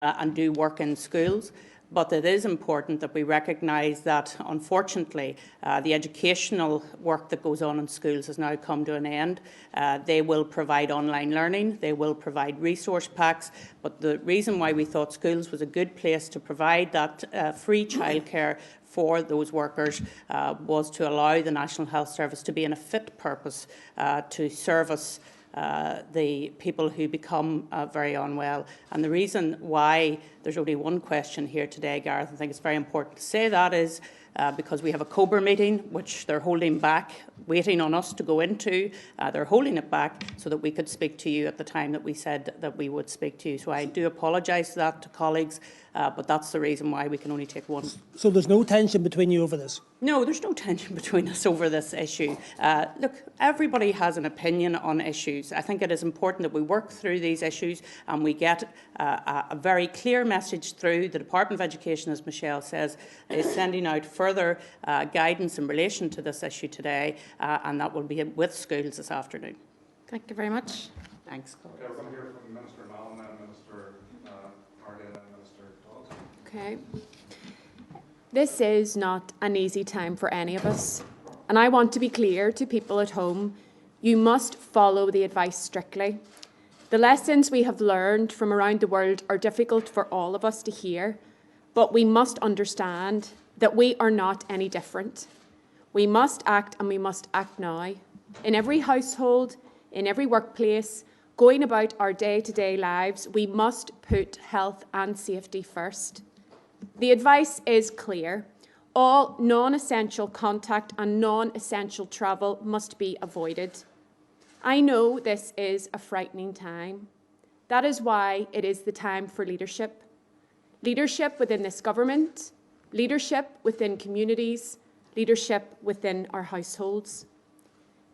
and do work in schools. But it is important that we recognise that, unfortunately, the educational work that goes on in schools has now come to an end. They will provide online learning, they will provide resource packs, but the reason why we thought schools was a good place to provide that free childcare for those workers was to allow the National Health Service to be in a fit purpose to service the people who become very unwell. And the reason why there's only one question here today, Gareth, I think it's very important to say that, is because we have a COBRA meeting, which they're holding back, waiting on us to go into. They're holding it back so that we could speak to you at the time that we said that we would speak to you. So I do apologise for that to colleagues, but that's the reason why we can only take one. So there's no tension between you over this? No, there's no tension between us over this issue. Look, everybody has an opinion on issues. I think it is important that we work through these issues and we get a very clear message through. The Department of Education, as Michelle says, is sending out further guidance in relation to this issue today, and that will be with schools this afternoon. Thank you very much. Thanks. Okay, we're going to hear from Minister Mallon and Minister Hardin and Minister Dawes. Okay. This is not an easy time for any of us, and I want to be clear to people at home, you must follow the advice strictly. The lessons we have learned from around the world are difficult for all of us to hear, but we must understand that we are not any different. We must act, and we must act now. In every household, in every workplace, going about our day-to-day lives, we must put health and safety first. The advice is clear. All non-essential contact and non-essential travel must be avoided. I know this is a frightening time. That is why it is the time for leadership. Leadership within this government, leadership within communities, leadership within our households.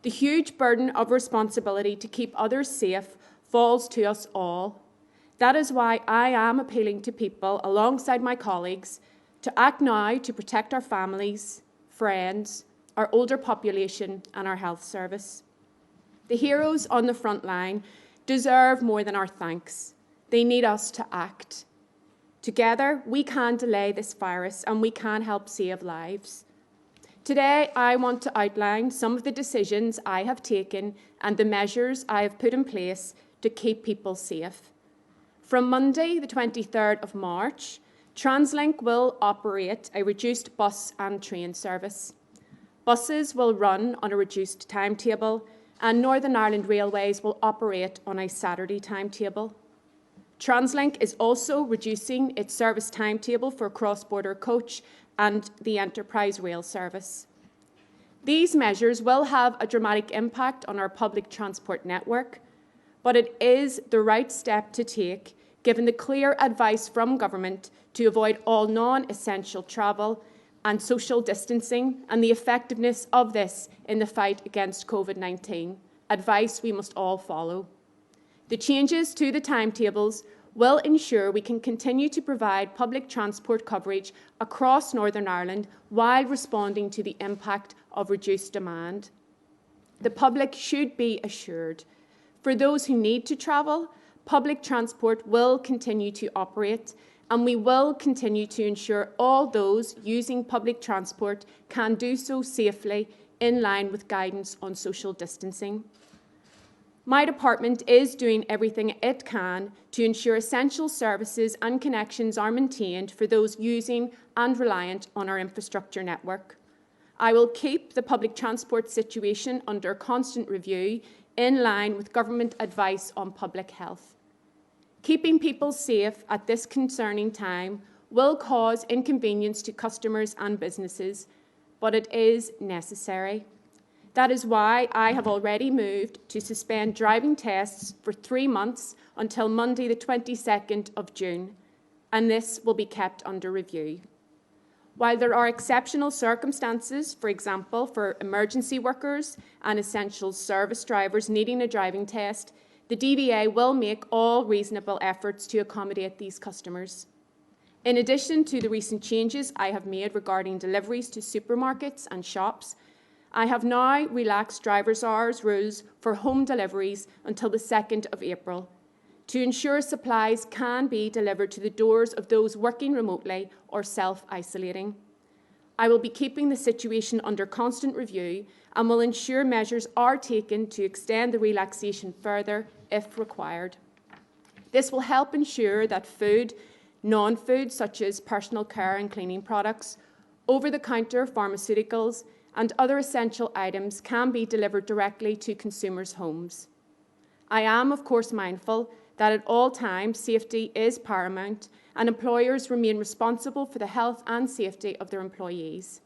The huge burden of responsibility to keep others safe falls to us all. That is why I am appealing to people, alongside my colleagues, to act now to protect our families, friends, our older population and our health service. The heroes on the front line deserve more than our thanks. They need us to act. Together, we can delay this virus and we can help save lives. Today, I want to outline some of the decisions I have taken and the measures I have put in place to keep people safe. From Monday, the 23rd of March, TransLink will operate a reduced bus and train service. Buses will run on a reduced timetable, and Northern Ireland Railways will operate on a Saturday timetable. TransLink is also reducing its service timetable for cross-border coach and the Enterprise Rail service. These measures will have a dramatic impact on our public transport network, but it is the right step to take, given the clear advice from government to avoid all non-essential travel and social distancing and the effectiveness of this in the fight against COVID-19, advice we must all follow. The changes to the timetables will ensure we can continue to provide public transport coverage across Northern Ireland while responding to the impact of reduced demand. The public should be assured. For those who need to travel, public transport will continue to operate, and we will continue to ensure all those using public transport can do so safely in line with guidance on social distancing. My department is doing everything it can to ensure essential services and connections are maintained for those using and reliant on our infrastructure network. I will keep the public transport situation under constant review in line with government advice on public health. Keeping people safe at this concerning time will cause inconvenience to customers and businesses, but it is necessary. That is why I have already moved to suspend driving tests for 3 months until Monday the 22nd of June, and this will be kept under review. While there are exceptional circumstances, for example, for emergency workers and essential service drivers needing a driving test, the DVA will make all reasonable efforts to accommodate these customers. In addition to the recent changes I have made regarding deliveries to supermarkets and shops, I have now relaxed driver's hours rules for home deliveries until the 2nd of April to ensure supplies can be delivered to the doors of those working remotely or self-isolating. I will be keeping the situation under constant review and will ensure measures are taken to extend the relaxation further if required. This will help ensure that food, non-food such as personal care and cleaning products, over-the-counter pharmaceuticals and other essential items can be delivered directly to consumers' homes. I am, of course, mindful that at all times safety is paramount and employers remain responsible for the health and safety of their employees.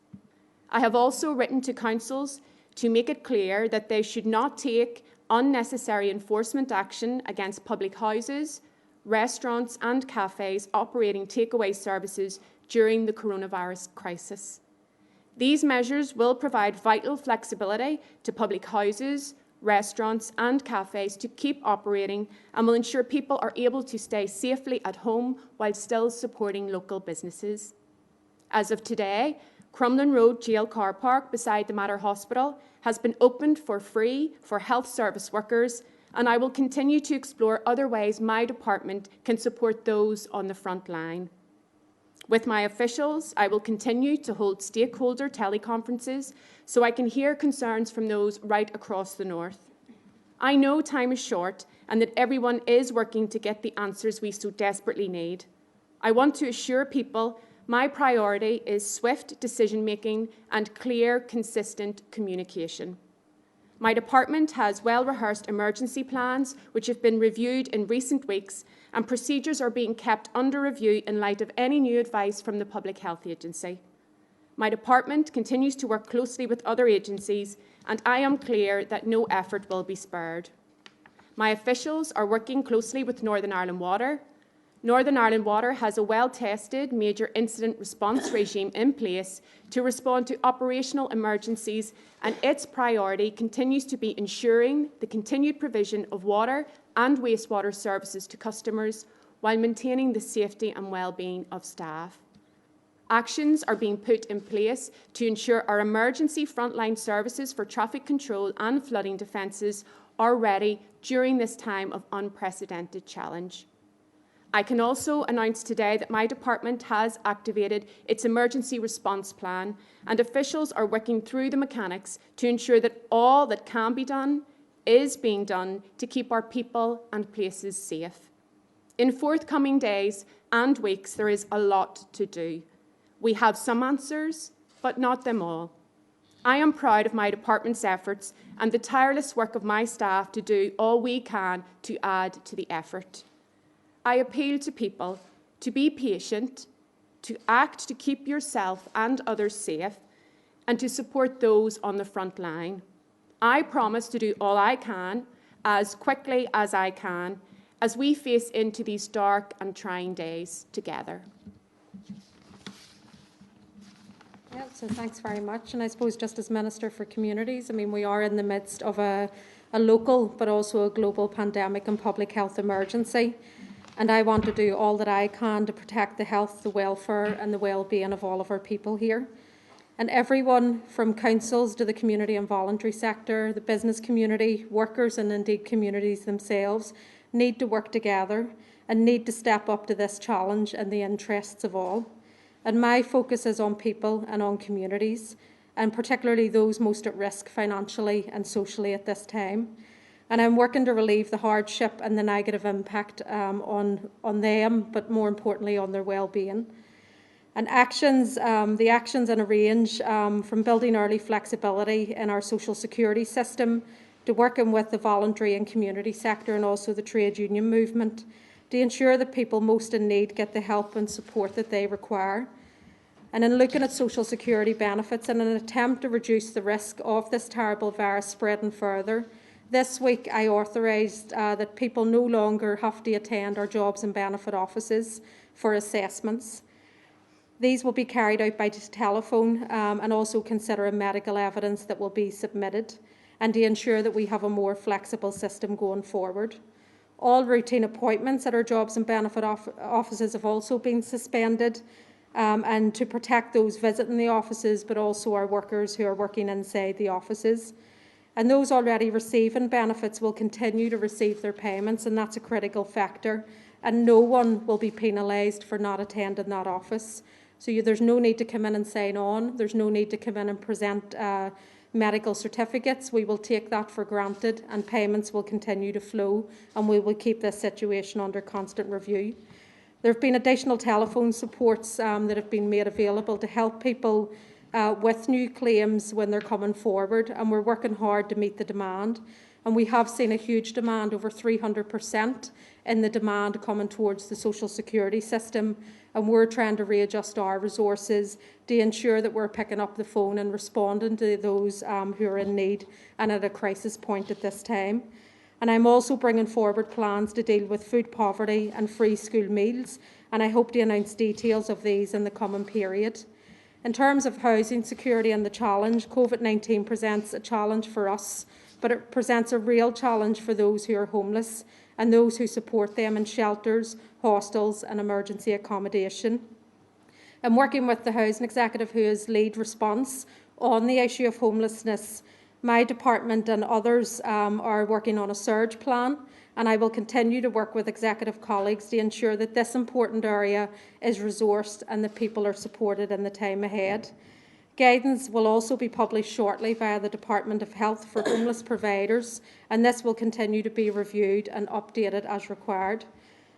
I have also written to councils to make it clear that they should not take unnecessary enforcement action against public houses, restaurants and cafes operating takeaway services during the coronavirus crisis. These measures will provide vital flexibility to public houses, restaurants and cafes to keep operating and will ensure people are able to stay safely at home while still supporting local businesses. As of today, Crumlin Road Jail Car Park beside the Mater Hospital has been opened for free for health service workers, and I will continue to explore other ways my department can support those on the front line. With my officials, I will continue to hold stakeholder teleconferences so I can hear concerns from those right across the north. I know time is short and that everyone is working to get the answers we so desperately need. I want to assure people my priority is swift decision-making and clear, consistent communication. My department has well-rehearsed emergency plans which have been reviewed in recent weeks, and procedures are being kept under review in light of any new advice from the Public Health Agency. My department continues to work closely with other agencies, and I am clear that no effort will be spared. My officials are working closely with Northern Ireland Water. Northern Ireland Water has a well-tested major incident response regime in place to respond to operational emergencies, and its priority continues to be ensuring the continued provision of water and wastewater services to customers while maintaining the safety and well-being of staff. Actions are being put in place to ensure our emergency frontline services for traffic control and flooding defences are ready during this time of unprecedented challenge. I can also announce today that my department has activated its emergency response plan, and officials are working through the mechanics to ensure that all that can be done is being done to keep our people and places safe. In forthcoming days and weeks, there is a lot to do. We have some answers, but not them all. I am proud of my department's efforts and the tireless work of my staff to do all we can to add to the effort. I appeal to people to be patient, to act to keep yourself and others safe, and to support those on the front line. I promise to do all I can, as quickly as I can, as we face into these dark and trying days together. Yeah, so thanks very much. And I suppose just as Minister for Communities, I mean, we are in the midst of a local but also a global pandemic and public health emergency. And I want to do all that I can to protect the health, the welfare and the well-being of all of our people here. And everyone from councils to the community and voluntary sector, the business community, workers and indeed communities themselves need to work together and need to step up to this challenge in the interests of all. And my focus is on people and on communities, and particularly those most at risk financially and socially at this time. And I'm working to relieve the hardship and the negative impact on them, but more importantly on their well-being. And the actions in a range from building early flexibility in our social security system to working with the voluntary and community sector and also the trade union movement to ensure that people most in need get the help and support that they require. And in looking at social security benefits in an attempt to reduce the risk of this terrible virus spreading further, this week I authorised that people no longer have to attend our jobs and benefit offices for assessments. These will be carried out by telephone and also considering medical evidence that will be submitted, and to ensure that we have a more flexible system going forward. All routine appointments at our jobs and benefit offices have also been suspended, and to protect those visiting the offices, but also our workers who are working inside the offices. And those already receiving benefits will continue to receive their payments, and that's a critical factor. And no one will be penalised for not attending that office. So there's no need to come in and sign on. There's no need to come in and present medical certificates. We will take that for granted, and payments will continue to flow, and we will keep this situation under constant review. There have been additional telephone supports that have been made available to help people with new claims when they're coming forward, and we're working hard to meet the demand. And we have seen a huge demand, over 300% in the demand coming towards the social security system, and we're trying to readjust our resources to ensure that we're picking up the phone and responding to those who are in need and at a crisis point at this time. And I'm also bringing forward plans to deal with food poverty and free school meals, and I hope to announce details of these in the coming period. In terms of housing security and the challenge, COVID-19 presents a challenge for us, but it presents a real challenge for those who are homeless and those who support them in shelters, hostels and emergency accommodation. I'm working with the Housing Executive, who is lead response on the issue of homelessness. My department and others are working on a surge plan, and I will continue to work with executive colleagues to ensure that this important area is resourced and that people are supported in the time ahead. Guidance will also be published shortly via the Department of Health for homeless providers, and this will continue to be reviewed and updated as required.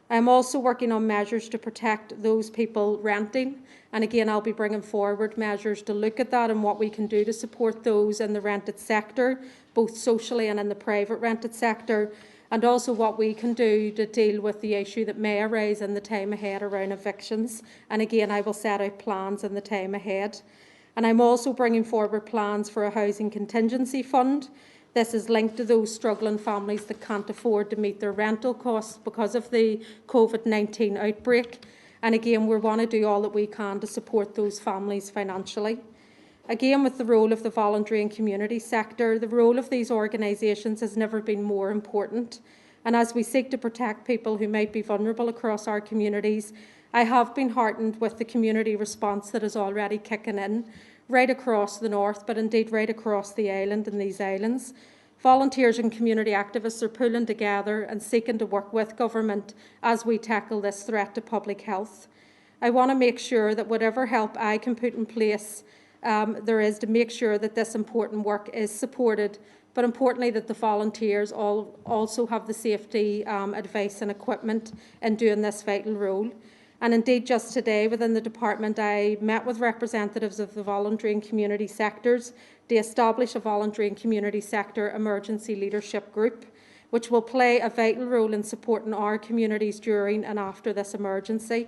I am also working on measures to protect those people renting, and again I'll be bringing forward measures to look at that and what we can do to support those in the rented sector, both socially and in the private rented sector, and also what we can do to deal with the issue that may arise in the time ahead around evictions. And again, I will set out plans in the time ahead. And I'm also bringing forward plans for a housing contingency fund. This is linked to those struggling families that can't afford to meet their rental costs because of the COVID-19 outbreak. And again, we want to do all that we can to support those families financially. Again, with the role of the voluntary and community sector, the role of these organisations has never been more important. And as we seek to protect people who might be vulnerable across our communities, I have been heartened with the community response that is already kicking in right across the north, but indeed right across the island and these islands. Volunteers and community activists are pulling together and seeking to work with government as we tackle this threat to public health. I want to make sure that whatever help I can put in place there is to make sure that this important work is supported, but importantly that the volunteers also have the safety advice and equipment in doing this vital role. And indeed, just today within the department, I met with representatives of the voluntary and community sectors to establish a voluntary and community sector emergency leadership group, which will play a vital role in supporting our communities during and after this emergency.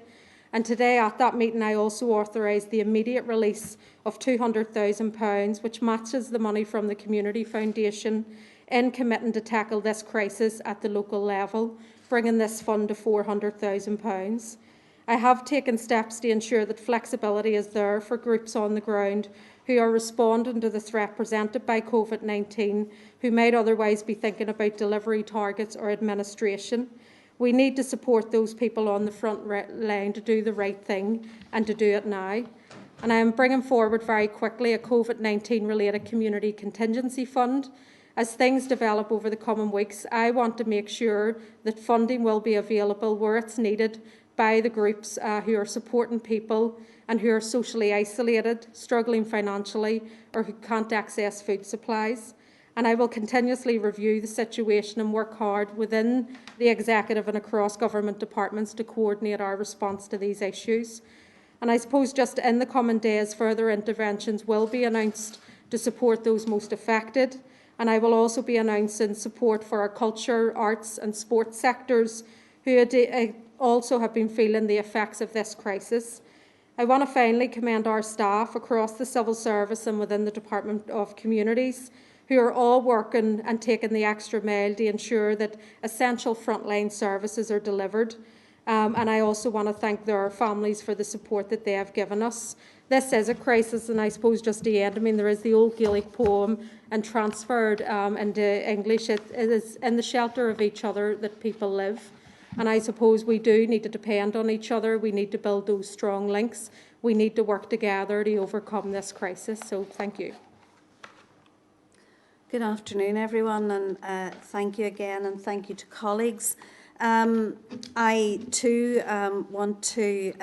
And today at that meeting, I also authorised the immediate release of £200,000, which matches the money from the Community Foundation in committing to tackle this crisis at the local level, bringing this fund to £400,000. I have taken steps to ensure that flexibility is there for groups on the ground who are responding to the threat presented by COVID-19, who might otherwise be thinking about delivery targets or administration. We need to support those people on the front line to do the right thing and to do it now. And I am bringing forward very quickly a COVID-19 related community contingency fund. As things develop over the coming weeks, I want to make sure that funding will be available where it's needed by the groups who are supporting people and who are socially isolated, struggling financially, or who can't access food supplies. And I will continuously review the situation and work hard within the executive and across government departments to coordinate our response to these issues. And I suppose just in the coming days, further interventions will be announced to support those most affected. And I will also be announcing support for our culture, arts and sports sectors who also have been feeling the effects of this crisis. I want to finally commend our staff across the civil service and within the Department of Communities, who are all working and taking the extra mile to ensure that essential frontline services are delivered. And I also want to thank their families for the support that they have given us. This is a crisis, and I suppose just to end, there is the old Gaelic poem, and transferred into English, it is in the shelter of each other that people live. And I suppose we do need to depend on each other. We need to build those strong links. We need to work together to overcome this crisis. So thank you. Good afternoon, everyone, and thank you again, and thank you to colleagues. I too want to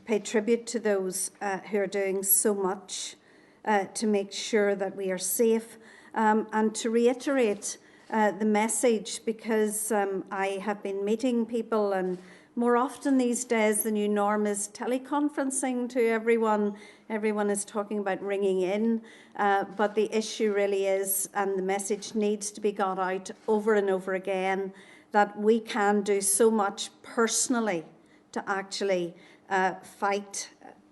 pay tribute to those who are doing so much to make sure that we are safe, and to reiterate the message, because I have been meeting people, and more often these days the new norm is teleconferencing to everyone. Everyone is talking about ringing in, but the issue really is, and the message needs to be got out over and over again, that we can do so much personally to actually fight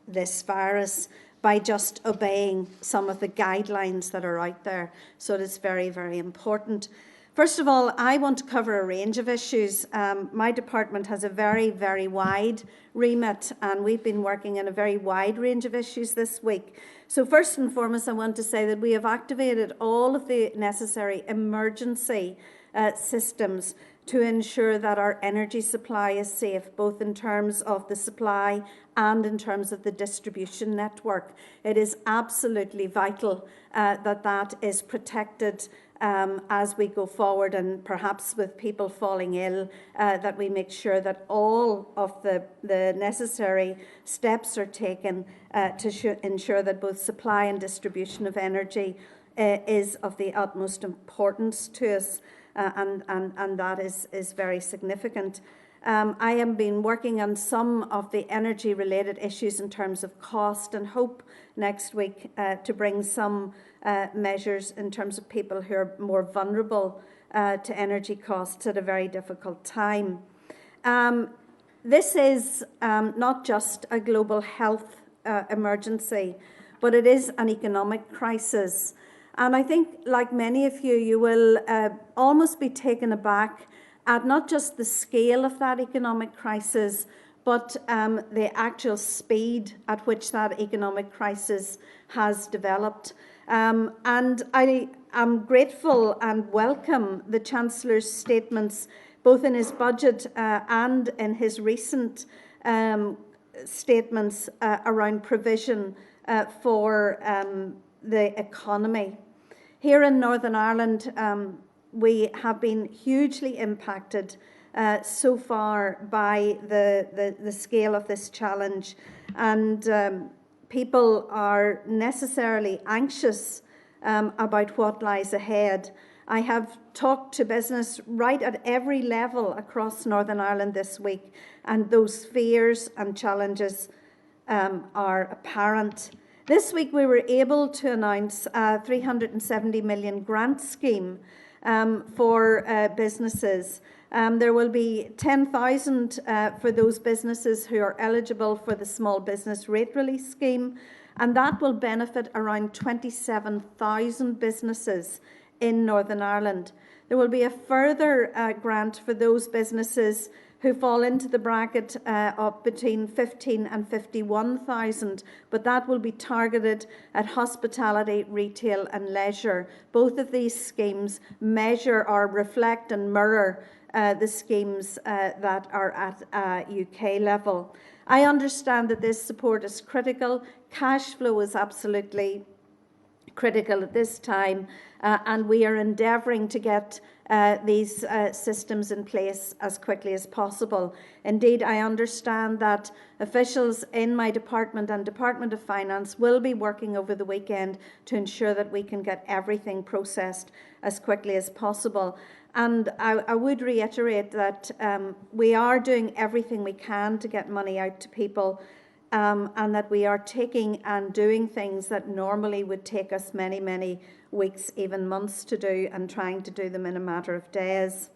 this virus by just obeying some of the guidelines that are out there. So it is very, very important. First of all, I want to cover a range of issues. My department has a very, very wide remit, and we've been working on a very wide range of issues this week. So first and foremost, I want to say that we have activated all of the necessary emergency systems to ensure that our energy supply is safe, both in terms of the supply and in terms of the distribution network. It is absolutely vital that that is protected as we go forward, and perhaps with people falling ill, that we make sure that all of the necessary steps are taken to ensure that both supply and distribution of energy is of the utmost importance to us. And that is very significant. I have been working on some of the energy-related issues in terms of cost, and hope next week to bring some measures in terms of people who are more vulnerable to energy costs at a very difficult time. This is not just a global health emergency, but it is an economic crisis. And I think, like many of you, you will almost be taken aback at not just the scale of that economic crisis, but the actual speed at which that economic crisis has developed. And I am grateful and welcome the Chancellor's statements, both in his budget and in his recent statements around provision for the economy. Here in Northern Ireland, we have been hugely impacted so far by the scale of this challenge, and people are necessarily anxious about what lies ahead. I have talked to business right at every level across Northern Ireland this week, and those fears and challenges are apparent. This week we were able to announce a 370 million grant scheme for businesses. There will be 10,000 for those businesses who are eligible for the Small Business Rate Relief Scheme, and that will benefit around 27,000 businesses in Northern Ireland. There will be a further grant for those businesses who fall into the bracket of between 15 and 51,000, but that will be targeted at hospitality, retail and leisure. Both of these schemes measure or reflect and mirror the schemes that are at UK level. I understand that this support is critical. Cash flow is absolutely critical at this time, and we are endeavouring to get these systems in place as quickly as possible. Indeed, I understand that officials in my department and Department of Finance will be working over the weekend to ensure that we can get everything processed as quickly as possible. And I would reiterate that we are doing everything we can to get money out to people, and that we are taking and doing things that normally would take us many, many weeks, even months to do, and trying to do them in a matter of days.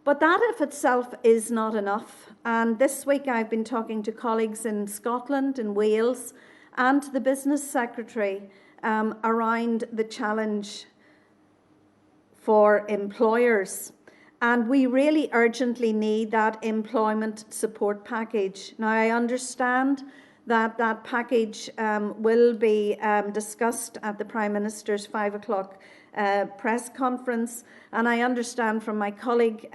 But that of itself is not enough. And this week I've been talking to colleagues in Scotland, in Wales, and to the Business Secretary around the challenge for employers. And we really urgently need that employment support package. Now, I understand that that package will be discussed at the Prime Minister's 5 o'clock press conference. And I understand from my colleague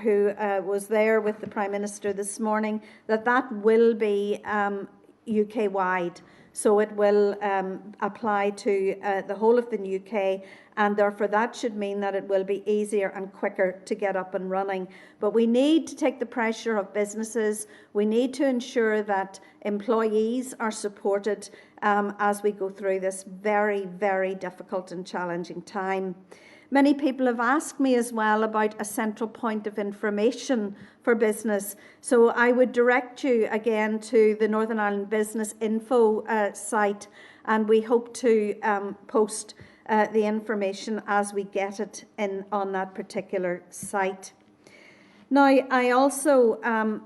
who was there with the Prime Minister this morning that that will be UK-wide. So it will apply to the whole of the UK, and therefore that should mean that it will be easier and quicker to get up and running. But we need to take the pressure of businesses. We need to ensure that employees are supported as we go through this very, very difficult and challenging time. Many people have asked me as well about a central point of information for business. So I would direct you again to the Northern Ireland Business Info site, and we hope to post the information as we get it on that particular site. Now, I also,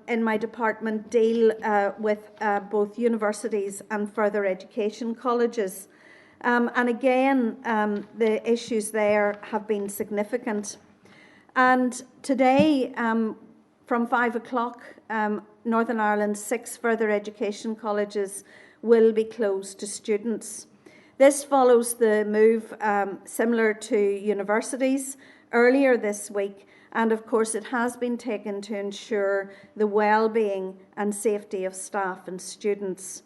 in my department, deal with both universities and further education colleges. And again, the issues there have been significant. And today, from 5 o'clock, Northern Ireland's 6 further education colleges will be closed to students. This follows the move similar to universities earlier this week, and of course it has been taken to ensure the well-being and safety of staff and students.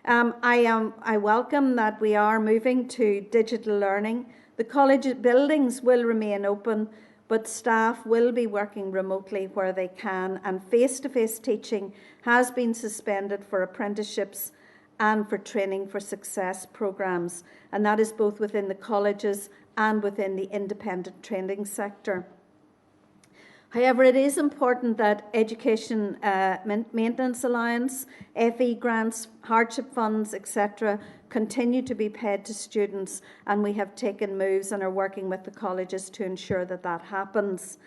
I welcome that we are moving to digital learning. The college buildings will remain open, but staff will be working remotely where they can, and face-to-face teaching has been suspended for apprenticeships and for training for success programmes, and that is both within the colleges and within the independent training sector. However, it is important that Education Maintenance Allowance, FE grants, hardship funds, etc. continue to be paid to students, and we have taken moves and are working with the colleges to ensure that that happens.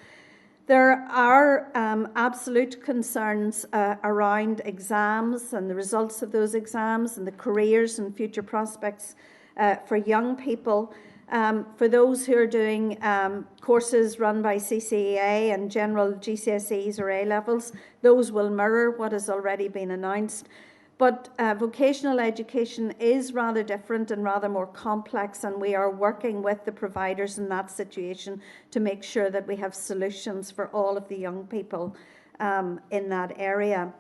There are absolute concerns around exams and the results of those exams and the careers and future prospects for young people. For those who are doing courses run by CCEA and general GCSEs or A-levels, those will mirror what has already been announced. But vocational education is rather different and rather more complex, and we are working with the providers in that situation to make sure that we have solutions for all of the young people in that area.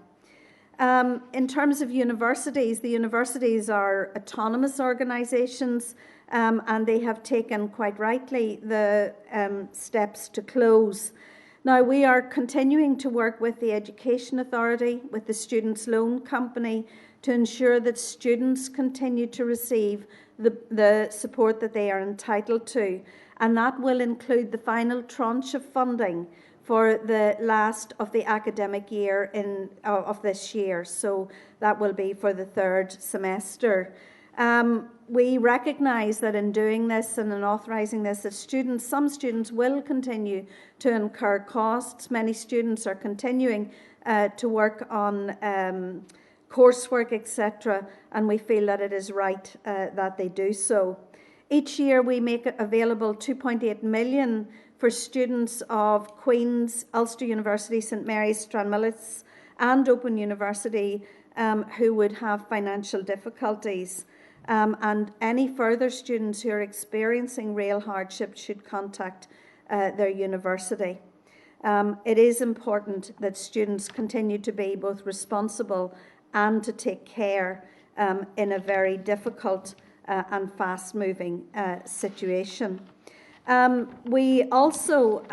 In terms of universities, the universities are autonomous organisations, and they have taken, quite rightly, the steps to close. Now, we are continuing to work with the Education Authority, with the Students' Loan Company, to ensure that students continue to receive the support that they are entitled to. And that will include the final tranche of funding for the last of the academic year of this year. So that will be for the 3rd semester. We recognise that in doing this and in authorising this, that some students will continue to incur costs. Many students are continuing to work on coursework, etc., and we feel that it is right that they do so. Each year we make available 2.8 million for students of Queen's, Ulster University, St Mary's, Stranmillis and Open University who would have financial difficulties. And any further students who are experiencing real hardship should contact their university. It is important that students continue to be both responsible and to take care in a very difficult and fast-moving situation. We also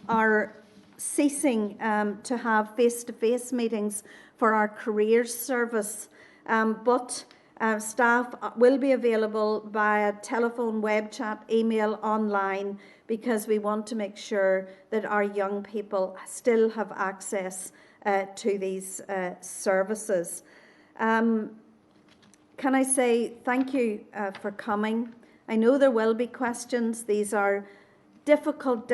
are ceasing to have face-to-face meetings for our careers service, but staff will be available via telephone, web chat, email, online, because we want to make sure that our young people still have access to these services. Can I say thank you for coming? I know there will be questions. These are difficult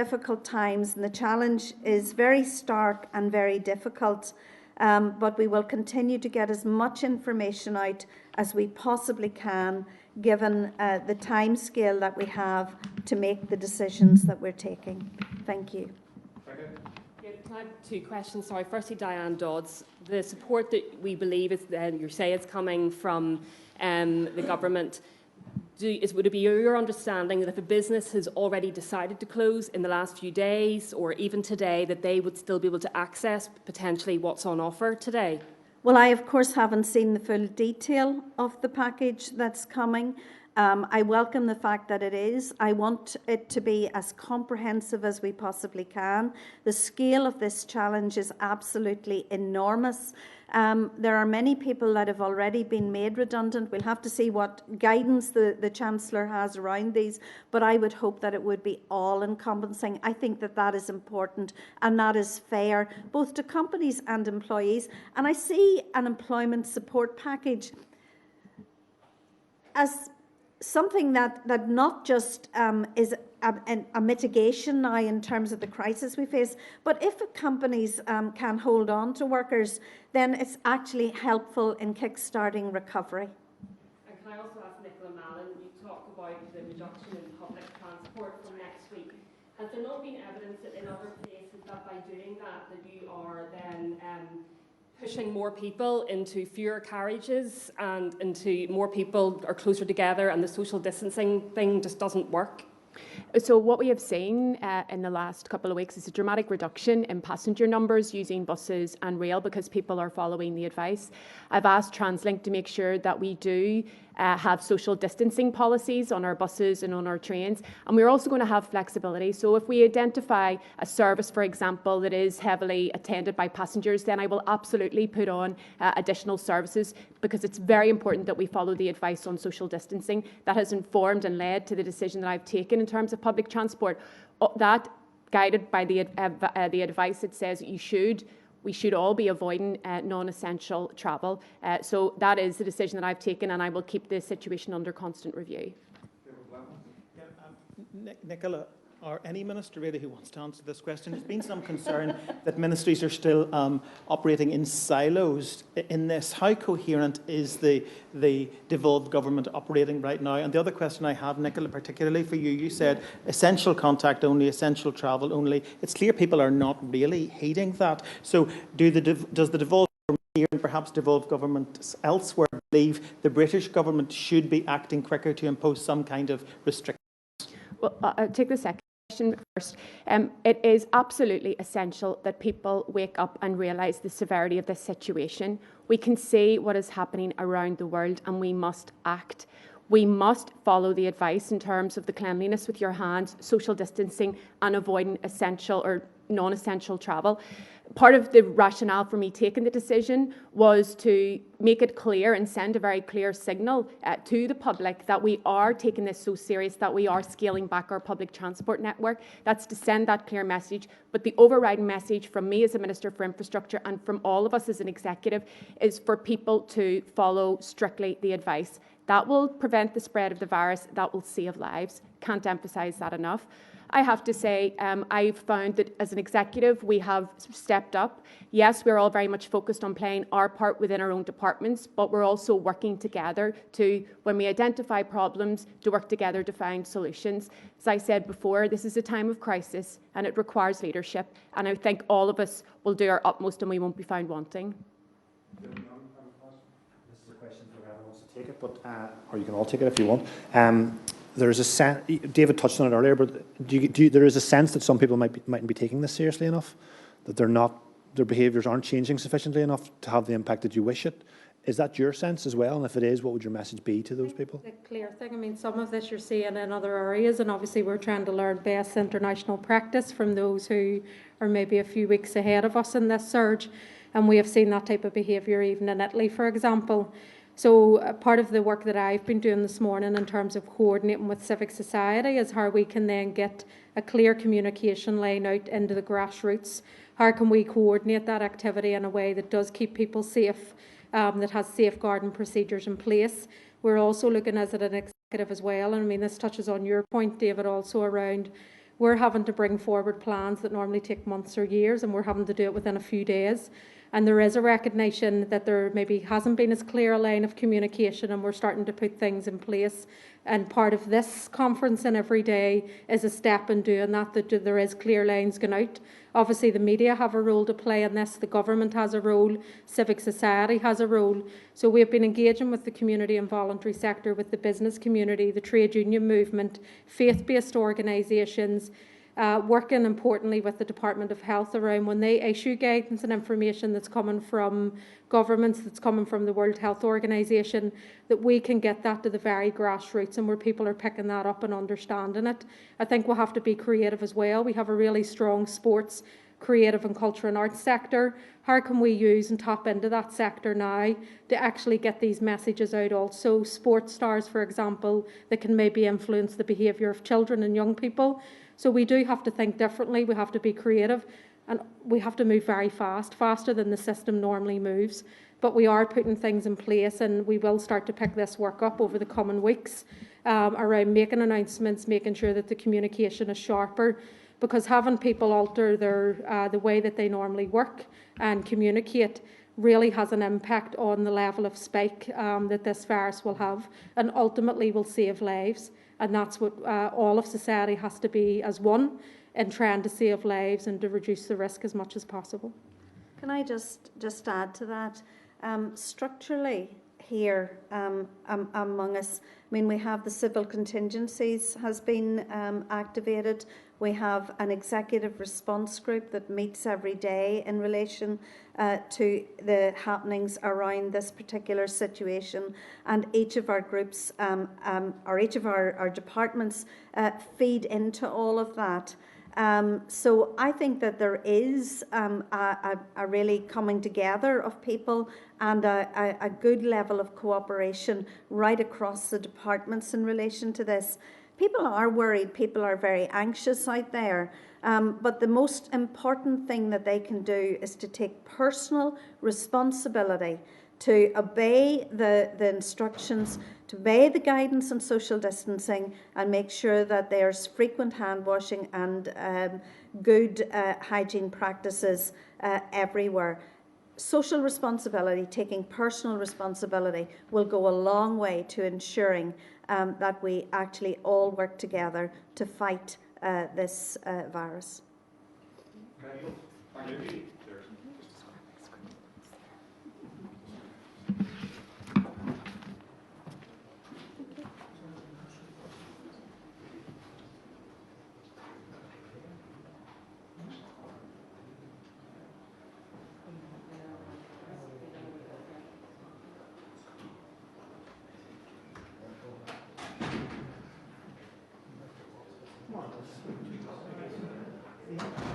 times, and the challenge is very stark and very difficult. But we will continue to get as much information out as we possibly can, given the timescale that we have to make the decisions that we're taking. Thank you. I have 2 questions. Sorry. Firstly, Diane Dodds, the support that we believe is, you say it's coming from the government. Would it be your understanding that if a business has already decided to close in the last few days or even today, that they would still be able to access potentially what's on offer today? Well, I, of course, haven't seen the full detail of the package that's coming. I welcome the fact that it is. I want it to be as comprehensive as we possibly can. The scale of this challenge is absolutely enormous. There are many people that have already been made redundant. We'll have to see what guidance the Chancellor has around these, but I would hope that it would be all-encompassing. I think that that is important and that is fair, both to companies and employees. And I see an employment support package as something that not just is a mitigation now in terms of the crisis we face, but if companies can hold on to workers, then it's actually helpful in kick-starting recovery. And can I also ask Nicola Mallon, you talk about the reduction in public transport from next week. Has there not been evidence that in other places that by doing that you are then pushing more people into fewer carriages and into more people are closer together and the social distancing thing just doesn't work? So what we have seen in the last couple of weeks is a dramatic reduction in passenger numbers using buses and rail because people are following the advice. I've asked TransLink to make sure that we do have social distancing policies on our buses and on our trains, and we're also going to have flexibility. So if we identify a service, for example, that is heavily attended by passengers, then I will absolutely put on additional services because it's very important that we follow the advice on social distancing. That has informed and led to the decision that I've taken in terms of public transport. That guided by the advice that says we should all be avoiding non-essential travel. So that is the decision that I've taken, and I will keep the situation under constant review. Nicola, or any minister really who wants to answer this question, there's been some concern that ministries are still operating in silos in this. How coherent is the devolved government operating right now? And the other question I have, Nicola, particularly for you, you said essential contact only, essential travel only. It's clear people are not really heeding that. So does the devolved government here and perhaps devolved governments elsewhere believe the British government should be acting quicker to impose some kind of restriction? Well, I'll take the second question first. It is absolutely essential that people wake up and realise the severity of this situation. We can see what is happening around the world and we must act. We must follow the advice in terms of the cleanliness with your hands, social distancing and avoiding essential or non-essential travel. Part of the rationale for me taking the decision was to make it clear and send a very clear signal to the public that we are taking this so serious, that we are scaling back our public transport network. That's to send that clear message. But the overriding message from me as a Minister for Infrastructure and from all of us as an executive is for people to follow strictly the advice. That will prevent the spread of the virus. That will save lives. Can't emphasise that enough. I have to say, I've found that as an executive, we have stepped up. Yes, we're all very much focused on playing our part within our own departments, but we're also working together to, when we identify problems, to work together to find solutions. As I said before, this is a time of crisis and it requires leadership. And I think all of us will do our utmost and we won't be found wanting. This is a question for whoever wants to take it, but or you can all take it if you want. There's a sense, David touched on it earlier, but there is a sense that some people mightn't be taking this seriously enough, that their behaviours aren't changing sufficiently enough to have the impact that you wish it. Is that your sense as well? And if it is, what would your message be to those people? The clear thing, I mean, some of this you're seeing in other areas, and obviously we're trying to learn best international practice from those who are maybe a few weeks ahead of us in this surge. And we have seen that type of behaviour even in Italy, for example. So part of the work that I've been doing this morning in terms of coordinating with civic society is how we can then get a clear communication line out into the grassroots. How can we coordinate that activity in a way that does keep people safe, that has safeguarding procedures in place? We're also looking as an executive as well, and I mean this touches on your point, David, also around we're having to bring forward plans that normally take months or years, and we're having to do it within a few days. And there is a recognition that there maybe hasn't been as clear a line of communication, and we're starting to put things in place. And part of this conference and every day is a step in doing that there is clear lines going out. Obviously, the media have a role to play in this. The government has a role. Civic society has a role. So we have been engaging with the community and voluntary sector, with the business community, the trade union movement, faith-based organisations, working importantly with the Department of Health around when they issue guidance and information that's coming from governments, that's coming from the World Health Organization, that we can get that to the very grassroots and where people are picking that up and understanding it. I think we'll have to be creative as well. We have a really strong sports, creative and culture and arts sector. How can we use and tap into that sector now to actually get these messages out also? Sports stars, for example, that can maybe influence the behaviour of children and young people. So we do have to think differently, we have to be creative, and we have to move very fast, faster than the system normally moves. But we are putting things in place, and we will start to pick this work up over the coming weeks around making announcements, making sure that the communication is sharper, because having people alter their the way that they normally work and communicate really has an impact on the level of spike that this virus will have, and ultimately will save lives. And that's what all of society has to be as one in trying to save lives and to reduce the risk as much as possible. Can I just add to that? Structurally here among us, I mean, we have the civil contingencies has been activated. We have an executive response group that meets every day in relation to the happenings around this particular situation, and each of our groups or each of our departments feed into all of that. So I think that there is a really coming together of people and a good level of cooperation right across the departments in relation to this. People are worried, people are very anxious out there, but the most important thing that they can do is to take personal responsibility to obey the instructions, to obey the guidance on social distancing, and make sure that there's frequent hand washing and good hygiene practices everywhere. Social responsibility, taking personal responsibility, will go a long way to ensuring that we actually all work together to fight this virus. Okay. Thank you. Come on.